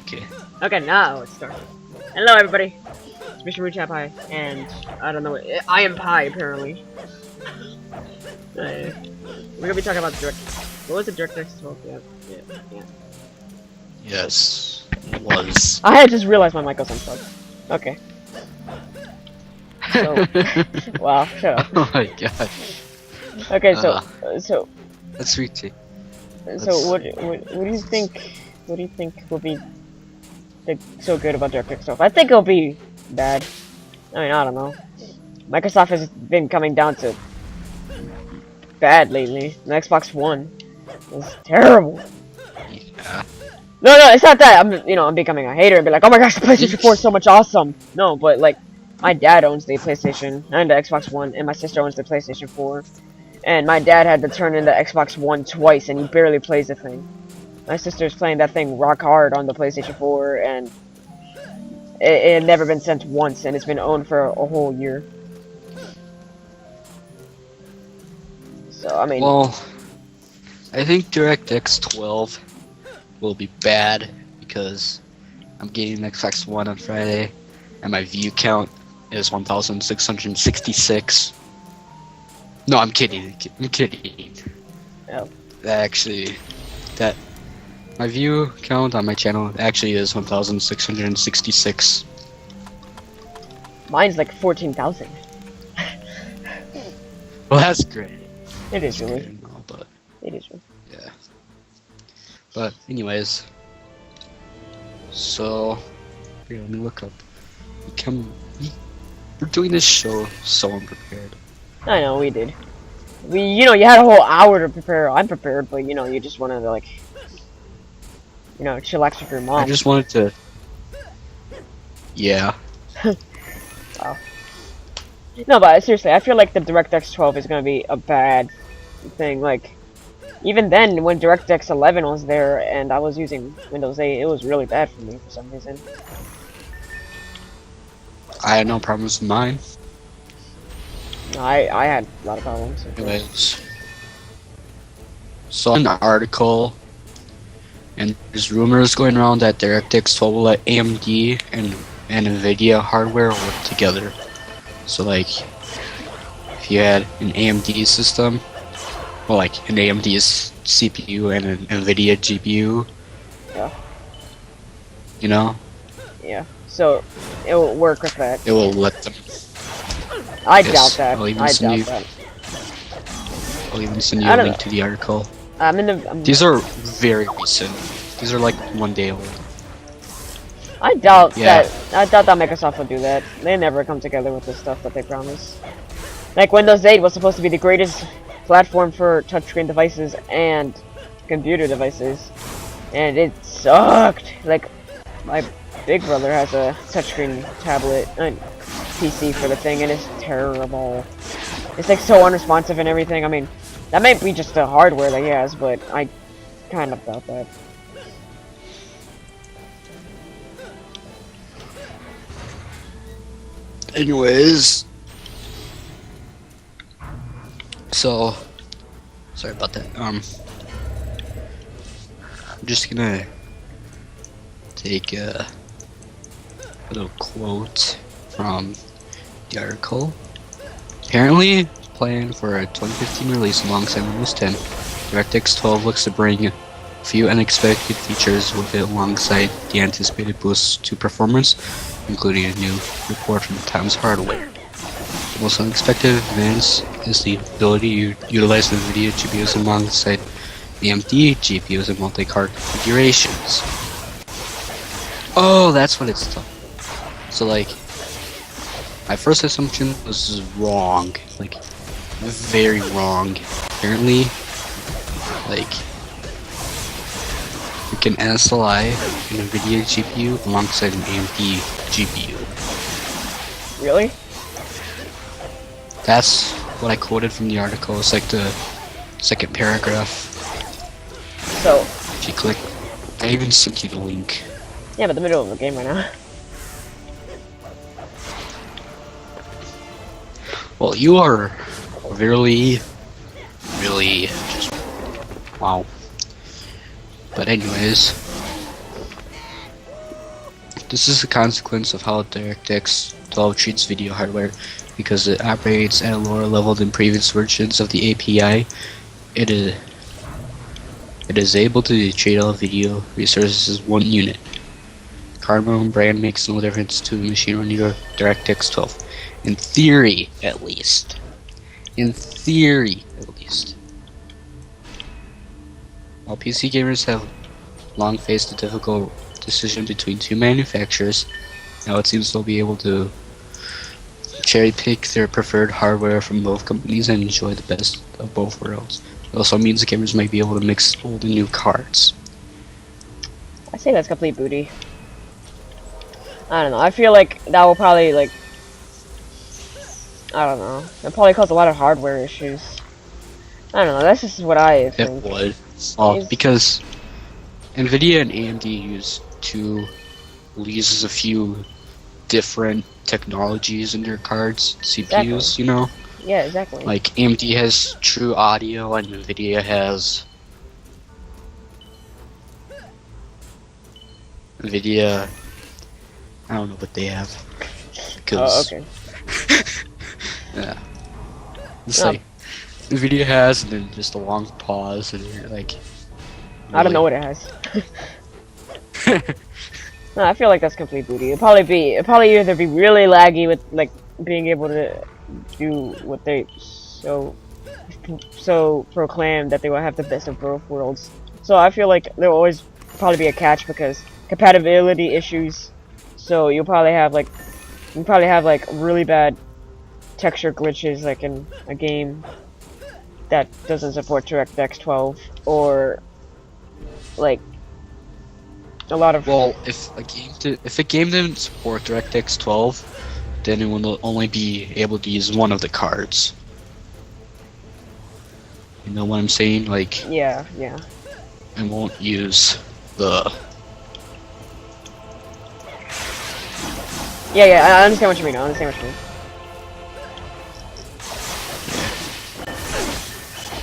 Okay. Okay, now let's start. Hello, everybody. It's Mr. mrmoonshinepie, and I don't know. I am pie apparently. We're gonna be talking about Direct. What was it? DirectX 12? Yeah. Yes. It was. I had just realized my mic was unplugged. Okay. So, wow, shut up. Oh my gosh. Okay, so That's sweet tea. what do you think? What do you think will be so good about DirectX 12? I think it'll be bad. I mean, I don't know. Microsoft has been coming down to bad lately. The Xbox One is terrible. Yeah. No, it's not that. I'm becoming a hater and be like, oh my gosh, the PlayStation 4 is so much awesome. No, but like, my dad owns the PlayStation and the Xbox One, and my sister owns the PlayStation 4. And my dad had to turn in the Xbox One twice, and he barely plays the thing. My sister's playing that thing rock hard on the PlayStation 4, and it had never been sent once, and it's been owned for a whole year. So, I mean... Well, I think DirectX 12 will be bad because I'm getting an Xbox One on Friday, and my view count is 1,666. No, I'm kidding. Oh. My view count on my channel actually is 1,666. Mine's like 14,000. Well, that's great. It is That's really. great and all, but It is really. yeah. But anyways, so here, let me look up. We're doing this show so unprepared. I know, we did. You had a whole hour to prepare. I'm prepared, but you just wanted to like, chillax with your mom. I just wanted to. Yeah. Wow. No, but seriously, I feel like the DirectX 12 is gonna be a bad thing. Like, even then, when DirectX 11 was there and I was using Windows 8, it was really bad for me for some reason. I had no problems with mine. I had a lot of problems. Anyways, saw an article, and there's rumors going around that DirectX 12 will let AMD and Nvidia hardware work together. So like, if you had an AMD system, well, like an AMD's CPU and an Nvidia GPU, Yeah. Yeah. So it will work with that. it will let them. I Yes, doubt that. I'll even I send doubt you- that. I'll even send you I a don't link know. to the article. I'm These are very recent. These are like 1 day old. I doubt Yeah. that Microsoft will do that. They never come together with the stuff that they promise. Like Windows 8 was supposed to be the greatest platform for touchscreen devices and computer devices, and it sucked. Like my big brother has a touchscreen tablet and PC for the thing, and it's terrible. It's like so unresponsive and everything. I mean, that might be just the hardware that he has, but I kind of doubt that. Anyways, so sorry about that. I'm just gonna take a little quote from the article. Apparently, planned for a 2015 release alongside Windows 10, DirectX 12 looks to bring a few unexpected features with it alongside the anticipated boost to performance, including a new report from Times Hardware. The most unexpected advance is the ability to utilize Nvidia GPUs alongside AMD GPUs in multi-card configurations. Oh, that's what it's done. So like, my first assumption was wrong, like very wrong. Apparently, like, you can SLI an Nvidia GPU alongside an AMD GPU. Really? That's what I quoted from the article. It's like the second paragraph. So, If you click, I even sent you the link. yeah, but the middle of the game right now. Well, you are really just wow. But anyways, This is a consequence of how DirectX 12 treats video hardware. Because it operates at a lower level than previous versions of the API, it is able to treat all video resources as one unit. Cardinal brand makes no difference to the machine running your DirectX 12. In theory, at least. In theory, at least. While PC gamers have long faced the difficult decision between two manufacturers, now it seems they'll be able to cherry pick their preferred hardware from both companies and enjoy the best of both worlds. It also means the gamers might be able to mix old and new cards. I say that's complete booty. I don't know. I feel like that will probably, like, I don't know. It'll probably cause a lot of hardware issues. I don't know. That's just what I think. It would. Because Nvidia and AMD use a few different technologies in their cards, CPUs, Exactly. you know? Yeah, exactly. Like, AMD has true audio and Nvidia has... Nvidia... I don't know what they have. Because... Oh, okay. Yeah. It's No. like... Nvidia has, and then just a long pause, and you're like... I don't know what it has. No, I feel like that's complete booty. It'd probably either be really laggy with, like, being able to do what they so proclaim that they will have the best of both worlds. So I feel like there will always probably be a catch because compatibility issues. So you'll probably have like really bad texture glitches, like in a game that doesn't support DirectX 12, or like a lot of... Well, if a game didn't support DirectX 12, then it will only be able to use one of the cards. You know what I'm saying? Like, Yeah. it won't use the... Yeah, I understand what you mean.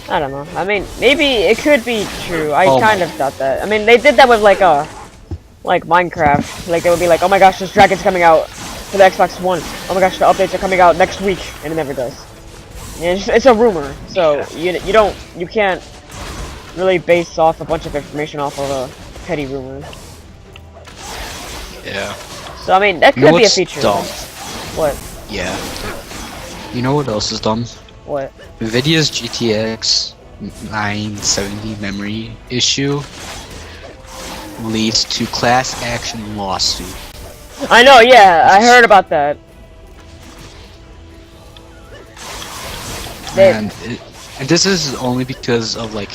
I don't know. I mean, maybe it could be true. I kind of doubt that. I mean, they did that with like Minecraft. Like, they would be like, oh my gosh, this dragon's coming out for the Xbox One. Oh my gosh, the updates are coming out next week, and it never does. And it's a rumor, so you can't really base off a bunch of information off of a petty rumor. Yeah. So I mean, that could be a feature. Dumb? What? Yeah. You know what else is dumb? What? Nvidia's GTX 970 memory issue leads to class action lawsuit. I know, yeah, I heard about that. And this is only because of like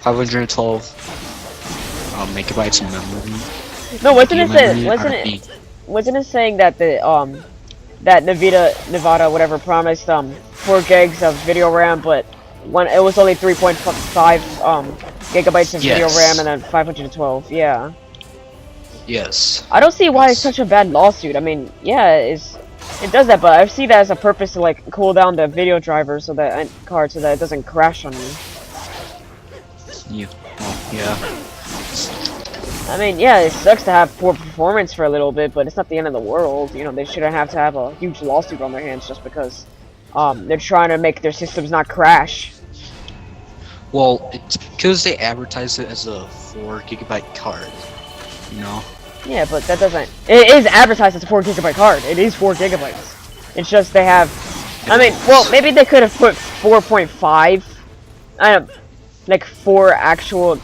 512 megabytes of memory. No, wasn't it saying that the that Nvidia whatever promised 4 gigs of video RAM, but it was only 3.5 gigabytes of video RAM and then 512. Yeah. Yes. I don't see why it's such a bad lawsuit. I mean, yeah, it does that, but I see that as a purpose to like cool down the video driver so that it doesn't crash on me. Yeah. Oh, yeah. I mean, yeah, it sucks to have poor performance for a little bit, but it's not the end of the world. You know, they shouldn't have to have a huge lawsuit on their hands just because they're trying to make their systems not crash. Well, it's because they advertise it as a 4 gigabyte card, you know? Yeah, but that doesn't... It is advertised as a 4 gigabyte card. It is 4 gigabytes. It's just they have... I mean, well, maybe they could have put 4.5... like 4 actual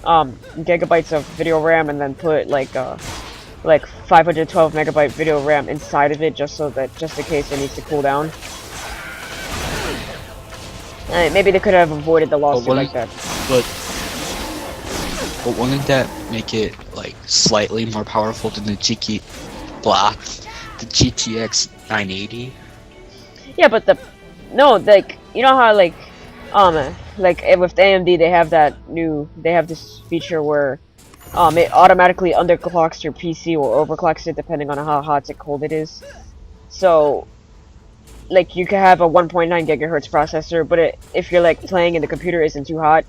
gigabytes of video RAM and then put like 512 megabyte video RAM inside of it just in case it needs to cool down. Maybe they could have avoided the lawsuit like that. But wouldn't that make it like slightly more powerful than the GTX 980? Yeah, but like, you know how like with AMD they have this feature where it automatically underclocks your PC or overclocks it depending on how hot or cold it is. So like you can have a 1.9 gigahertz processor, but if you're like playing and the computer isn't too hot,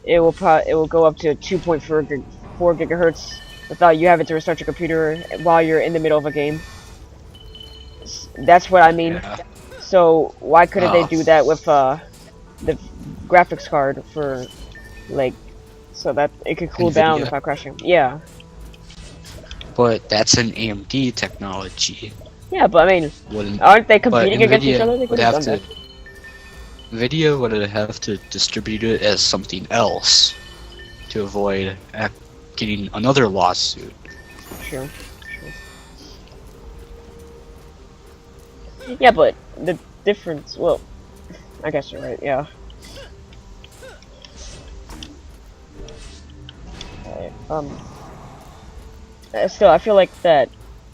it will go up to 2.4 gigahertz without you having to restart your computer while you're in the middle of a game. That's what I mean. Yeah. So why couldn't they Oh. do that with the graphics card for like so that it could cool down Nvidia. without crashing? Yeah. But that's an AMD technology. Yeah, but I mean, Wouldn't, aren't they but competing against each Nvidia other? They would could have have done to. that. Nvidia would have to distribute it as something else to avoid getting another lawsuit. Sure. Yeah, but the difference. Well, I guess you're right. Yeah. Still, I feel like that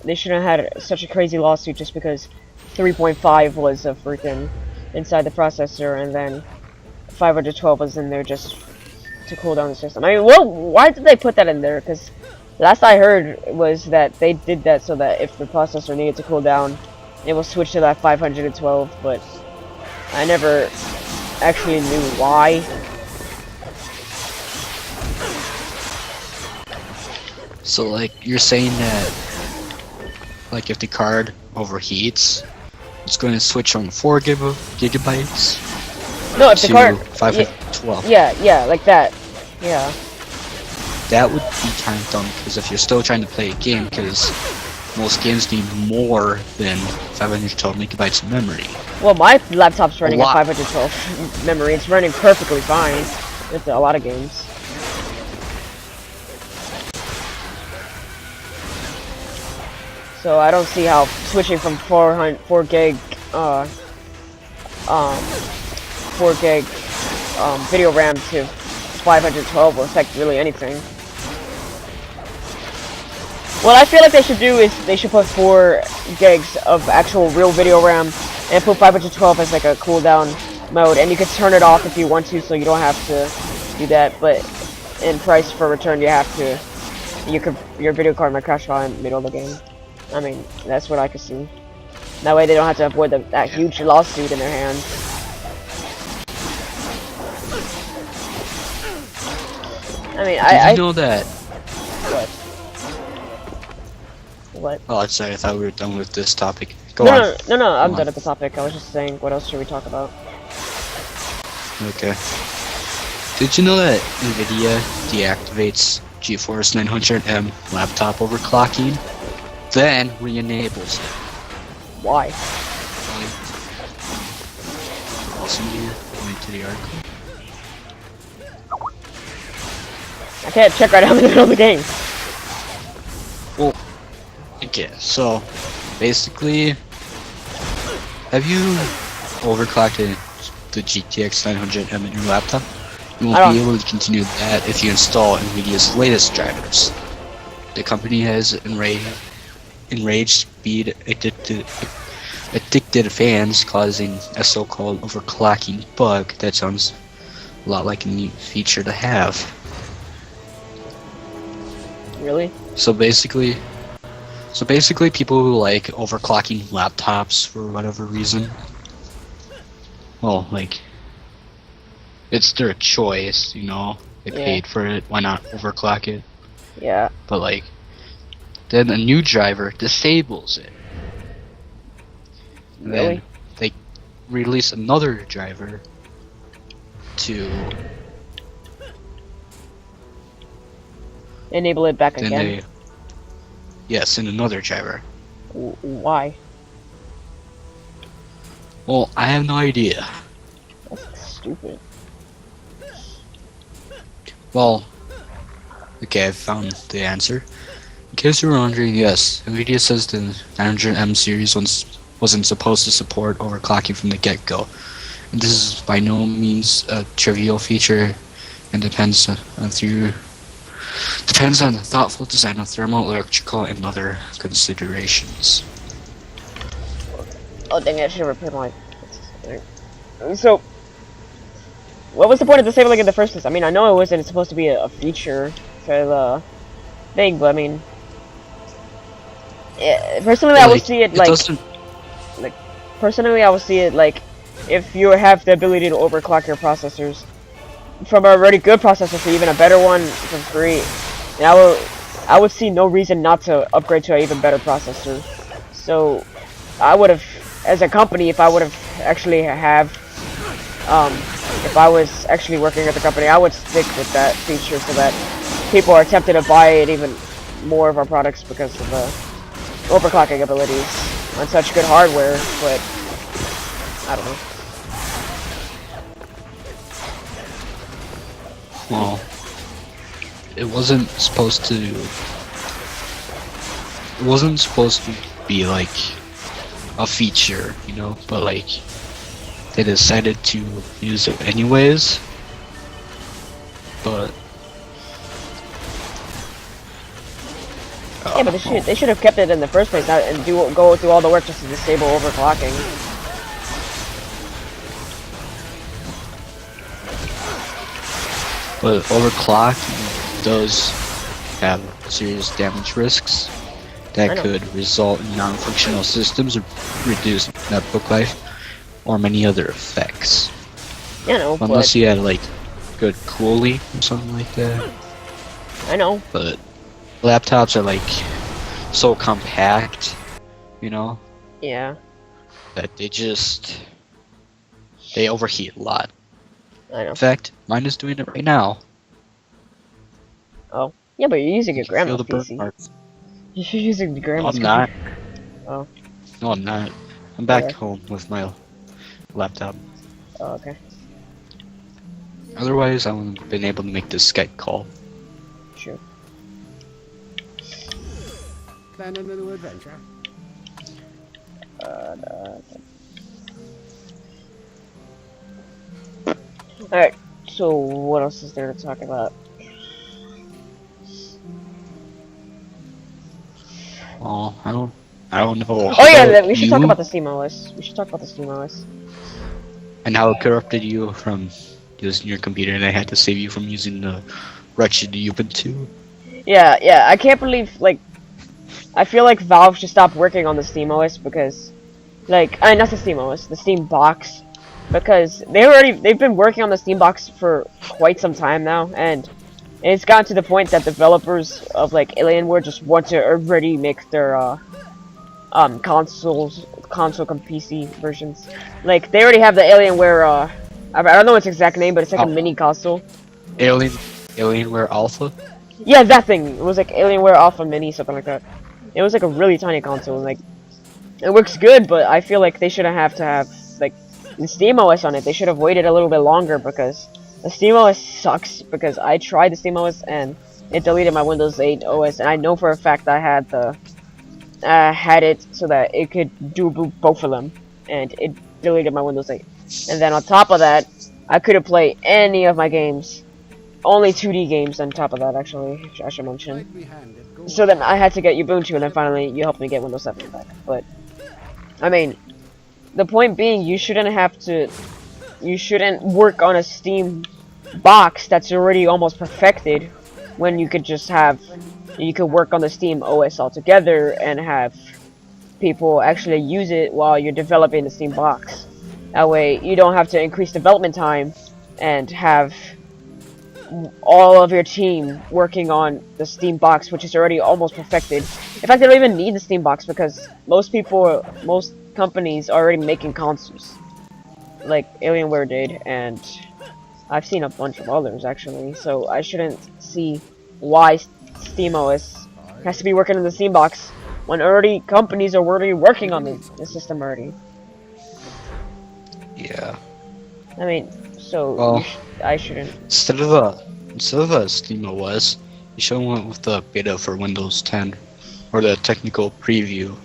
they shouldn't have had such a crazy lawsuit just because 3.5 was a freaking inside the processor, and then 512 was in there just to cool down the system. I mean, well, why did they put that in there? Because last I heard was that they did that so that if the processor needed to cool down, it will switch to that 512. But I never actually knew why. So, like, you're saying that, like, if the card overheats, it's going to switch from 4 gigabytes No, if the to card. 512. Yeah, like that. Yeah. That would be kind of dumb, because if you're still trying to play a game, because most games need more than 512 megabytes of memory. Well, my laptop's running at lot. 512 memory. It's running perfectly fine with a lot of games. So I don't see how switching from 4 gig 4 gig video RAM to 512 will affect really anything. What I feel like they should do is they should put 4 gigs of actual real video RAM and put 512 as like a cooldown mode, and you could turn it off if you want to, so you don't have to do that. But in price for return, you have to. Your video card might crash while in the middle of the game. I mean, that's what I could see. That way they don't have to avoid that huge lawsuit in their hands. I mean, Did you know that? What? Oh, sorry, I thought we were done with this topic. Go No, on. no, I'm Go done on. with the topic. I was just saying, what else should we talk about? Okay. Did you know that Nvidia deactivates GeForce 900M laptop overclocking, then re-enables it? Why? Listen here, link to the article. I can't check right now in the middle of the game. Well, okay, so basically, have you overclocked the GTX 900M in your laptop? You I won't be don't. able to continue that if you install Nvidia's latest drivers. The company has enraged speed addicted fans, causing a so-called overclocking bug that sounds a lot like a neat feature to have. Really? So basically people who like overclocking laptops for whatever reason, well, like, it's their choice, you know, they Yeah. paid for it, why not overclock it? Yeah. But like, then a new driver disables it. And Really? then they release another driver to Enable it back then again. they yes, and another driver. Why? Well, I have no idea. That's stupid. Well, okay, I found the answer. In case you were wondering, yes, Nvidia says the 900M series wasn't supposed to support overclocking from the get-go. And this is by no means a trivial feature, and depends on the thoughtful design of thermal, electrical, and other considerations. Oh dang it, I should have repaired my... So, what was the point of disabling it in the first place? I mean, I know it wasn't supposed to be a feature for the thing, but I mean... Yeah, personally, I would see it like... Personally, I would see it like, if you have the ability to overclock your processors from a already good processor to even a better one for free, and I would see no reason not to upgrade to an even better processor. So I would have, as a company, if I would have actually if I was actually working at the company, I would stick with that feature so that people are tempted to buy it even more of our products because of the overclocking abilities on such good hardware, but I don't know. Well, it wasn't supposed to be like a feature, you know, but like they decided to use it anyways. But yeah, but they should have kept it in the first place, not and go through all the work just to disable overclocking. But overclock does have serious damage risks that could result in non-functional systems or reduce netbook life or many other effects. You know, unless you had like good cooling or something like that. I know. But laptops are like so compact, you know? Yeah. That they overheat a lot. I know. In fact, mine is doing it right now. Oh. Yeah, but you're using your grandma's Feel the burn PC. marks. You're using the grandma's I'm not. Oh. No, I'm not. I'm back Okay. home with my laptop. Oh, okay. Otherwise, I wouldn't have been able to make this Skype call. Sure. Plan a new adventure. Alright, so what else is there to talk about? Oh, I don't know. Oh yeah, we should talk about the Steam OS. We should talk about the Steam OS. And how it corrupted you from using your computer, and I had to save you from using the wretched Ubuntu. Yeah, I can't believe, like, I feel like Valve should stop working on the Steam OS because, like, not the Steam OS, the Steam box, because they've been working on the Steam box for quite some time now, and it's gotten to the point that developers of, like, Alienware just want to already make their, console and PC versions. Like, they already have the Alienware, I don't know its exact name, but it's like a mini console. Alienware Alpha? Yeah, that thing. It was like Alienware Alpha Mini, something like that. It was like a really tiny console, and like, it works good, but I feel like they shouldn't have to have, like, the SteamOS on it. They should have waited a little bit longer, because the SteamOS sucks, because I tried the SteamOS, and it deleted my Windows 8 OS, and I know for a fact I had had it so that it could do both of them, and it deleted my Windows 8. And then on top of that, I couldn't play any of my games. Only 2D games on top of that, actually, I should mention. So then I had to get Ubuntu, and then finally you helped me get Windows 7 back. But, I mean, the point being, you shouldn't work on a Steam box that's already almost perfected, when you could just work on the Steam OS altogether, and have people actually use it while you're developing the Steam box. That way, you don't have to increase development time, and have all of your team working on the Steam box, which is already almost perfected. In fact, they don't even need the Steam box, because most companies are already making consoles, like Alienware did, and I've seen a bunch of others actually. So I shouldn't see why SteamOS has to be working on the Steam box when already companies are already working on the system already. Yeah. I mean, so Well, I shouldn't. Instead of a SteamOS, you should have went with the beta for Windows 10, or the technical preview.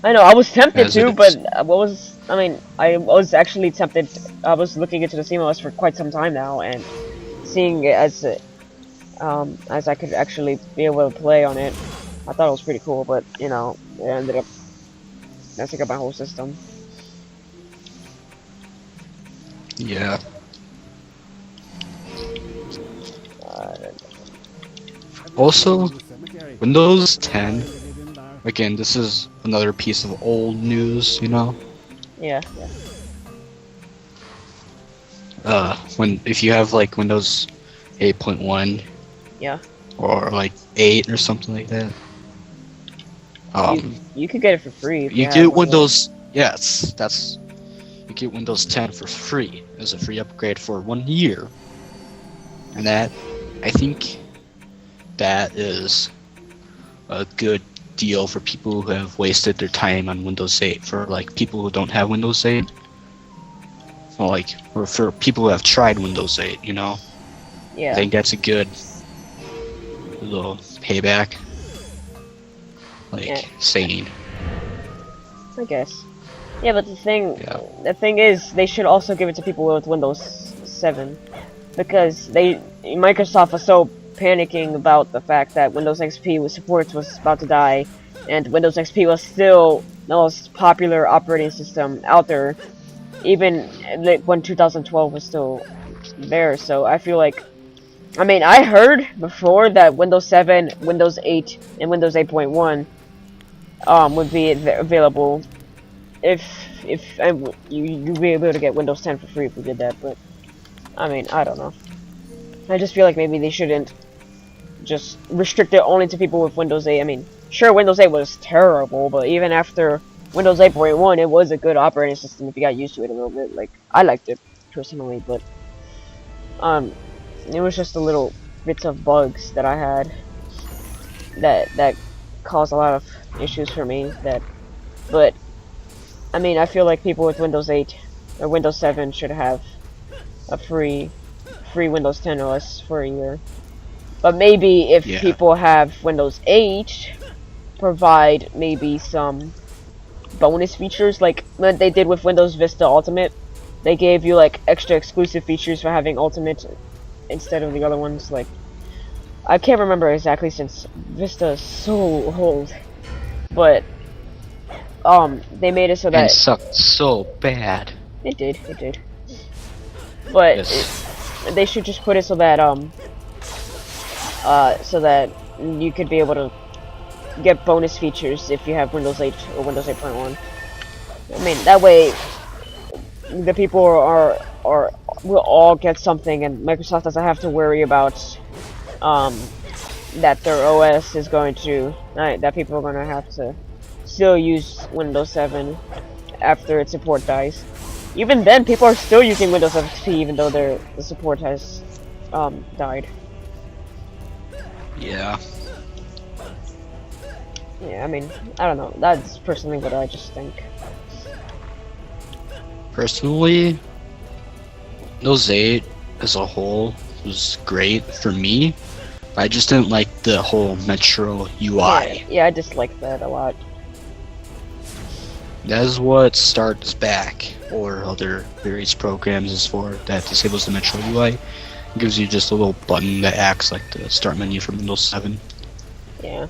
I know, I was tempted As to, it but is. I was actually tempted. I was looking into the SteamOS for quite some time now, and seeing it as I could actually be able to play on it, I thought it was pretty cool. But you know, it ended up messing up my whole system. Yeah. Also, Windows 10, again, this is another piece of old news, you know? Yeah. If you have like Windows 8.1, Yeah. or like 8 or something like that. You could get it for free. If You have get one of those. Windows. Yes, that's. You get Windows 10 for free as a free upgrade for 1 year, and that, I think, that is a good deal for people who have wasted their time on Windows 8. For like people who don't have Windows 8, or for people who have tried Windows 8, you know. Yeah. I think that's a good little payback. Saying. I guess. Yeah, but the Yeah. thing is, they should also give it to people with Windows 7, because Microsoft was so panicking about the fact that Windows XP support was about to die, and Windows XP was still the most popular operating system out there, even when 2012 was still there. So I feel like, I mean, I heard before that Windows 7, Windows 8, and Windows 8.1 would be available if you'd be able to get Windows 10 for free if we did that. But I mean, I don't know. I just feel like maybe they shouldn't just restrict it only to people with Windows 8. I mean, sure, Windows 8 was terrible, but even after Windows 8.1, it was a good operating system if you got used to it a little bit. Like, I liked it personally, but it was just a little bits of bugs that I had that caused a lot of issues for me. But I mean, I feel like people with Windows 8 or Windows 7 should have a free Windows 10 OS for a year. But maybe if people have Windows 8, provide maybe some bonus features like what they did with Windows Vista Ultimate. They gave you like extra exclusive features for having Ultimate instead of the other ones. Like, I can't remember exactly since Vista is so old, but they made it so that it sucked so bad. It did. But they should just put it so that you could be able to get bonus features if you have Windows 8 or Windows 8.1. I mean, that way the people will all get something, and Microsoft doesn't have to worry about that their OS is going to that people are going to have to still use Windows 7 after its support dies. Even then, people are still using Windows XP even though the support has died. Yeah. Yeah, I mean, I don't know. That's personally what I just think. Personally, Windows 8 as a whole was great for me. But I just didn't like the whole Metro UI. Yeah, I dislike that a lot. That is what starts back or other various programs is for, that disables the Metro UI. It gives you just a little button that acts like the start menu from Windows 7. Yeah,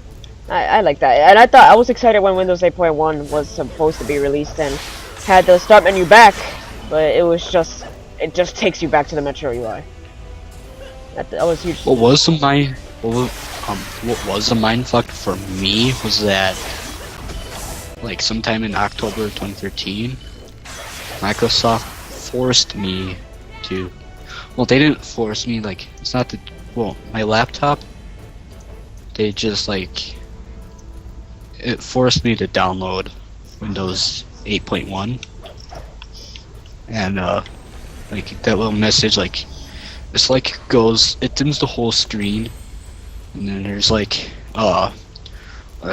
I like that, and I was excited when Windows 8.1 was supposed to be released and had the start menu back, but it just takes you back to the Metro UI. That was huge. What was a mindfuck for me was that, like, sometime in October 2013, Microsoft forced me to, well, they didn't force me, like, it's not the, well, my laptop, they just, like, it forced me to download Windows 8.1, and, like, that little message, like, it's like it dims the whole screen, and then there's, like, a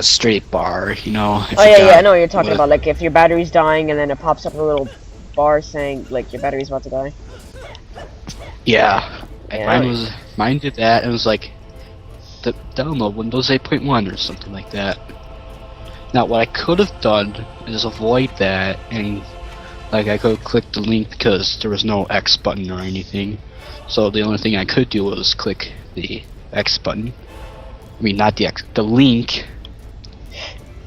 straight bar, you know. Oh yeah, I know what you're talking about. Like if your battery's dying, and then it pops up a little bar saying like your battery's about to die. Yeah, mine did that, and it was like, download Windows 8.1 or something like that. Now, what I could have done is avoid that, and like I could click the link because there was no X button or anything. So the only thing I could do was click the X button. I mean, not the X, the link.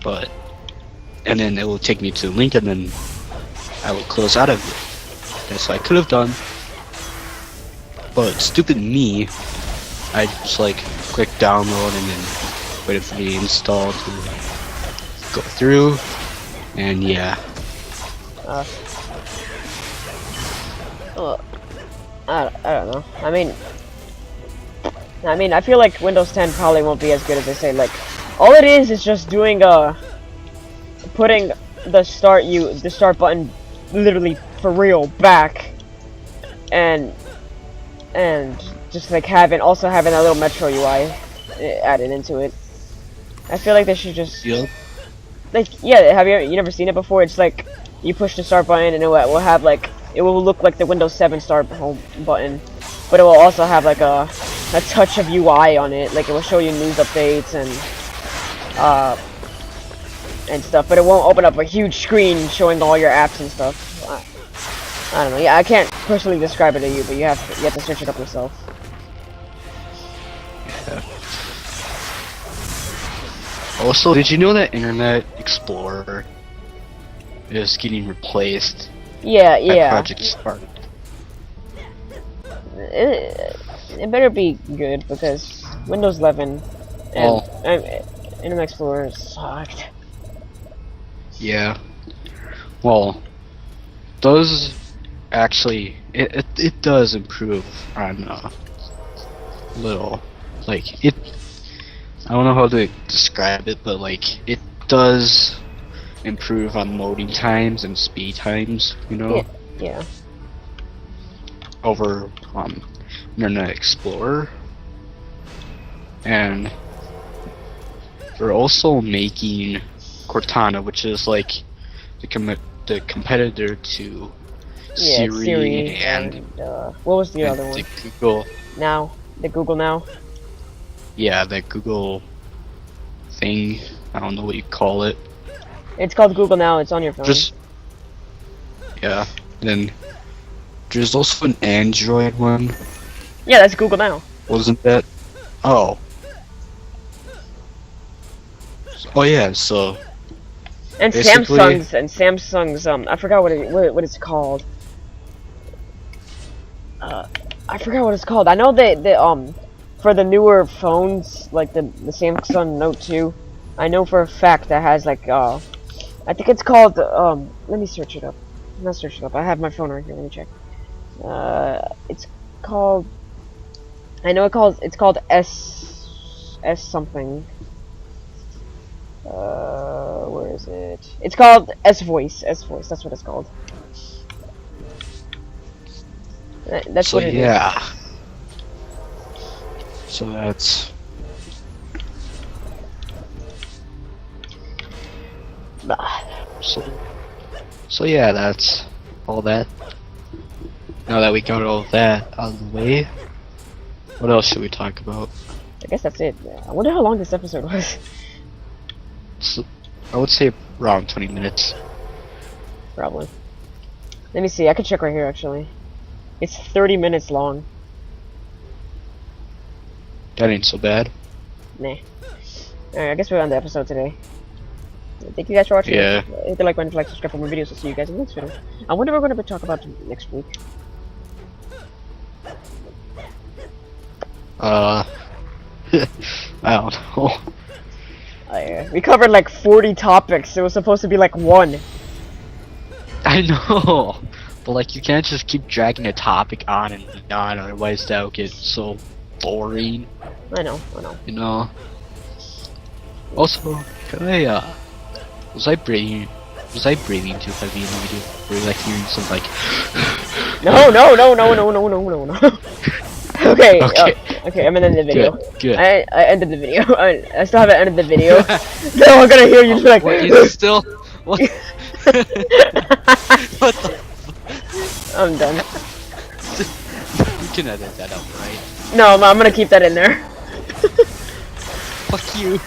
But, and then it will take me to the link, and then I will close out of it. That's what I could have done. But stupid me, I just like click download and then waited for the install to go through, and yeah. Well, I don't know. I mean, I mean, I feel like Windows 10 probably won't be as good as they say. Like, all it is just doing putting the start button literally for real back, and just like having that little Metro UI added into it. I feel like they should just like, yeah. Have you never seen it before? It's like you push the start button and it will have like, it will look like the Windows 7 start home button, but it will also have like a touch of UI on it. Like, it will show you news updates and stuff, but it won't open up a huge screen showing all your apps and stuff. I don't know. Yeah, I can't personally describe it to you, but you have to search it up yourself. Yeah. Also, did you know that Internet Explorer is getting replaced Yeah, by yeah. Project Spark? It better be good, because Windows 11 and Internet Explorer sucked. Yeah. Well, does actually it does improve on little, like, it. I don't know how to describe it, but like, it does improve on loading times and speed times, you know, Yeah. over Internet Explorer. And they're also making Cortana, which is like the competitor to Siri and what was the other one? the Google. The Google Now. Yeah, that Google thing. I don't know what you call it. It's called Google Now. It's on your phone. Yeah. Then there's also an Android one. Yeah, that's Google Now. Wasn't that? Oh. Oh yeah. So. And basically, Samsung's I forgot what it's called. I forgot what it's called. I know they for the newer phones, like the Samsung Note 2, I know for a fact that has like I think it's called let me search it up. Not search it up. I have my phone right here. Let me check. It's called. I know it's called S something. Where is it? It's called S Voice. S Voice. That's what it's called. That's what it is. Yeah. So that's. So yeah, that's all that. Now that we got all that out of the way, what else should we talk about? I guess that's it. I wonder how long this episode was. So, I would say around 20 minutes. Probably. Let me see. I can check right here, actually. It's 30 minutes long. That ain't so bad. Nah. Alright, I guess we're on the episode today. Thank you guys for watching. Yeah. Hit the like button, subscribe for more videos. I'll see you guys in the next video. I wonder what we're going to talk about next week. I don't know. We covered like 40 topics. It was supposed to be like one. I know, but like, you can't just keep dragging a topic on and on, otherwise that'll get so boring. I know. You know. Also, can I was I breathing too heavy in the video? Were you like hearing some like? No. Okay. Okay. Okay. I'm ending the video. Good. I ended the video. I still haven't ended the video. So I'm gonna hear you like. What is still? What? What the? I'm done. You can edit that out, right? No, I'm gonna keep that in there. Fuck you.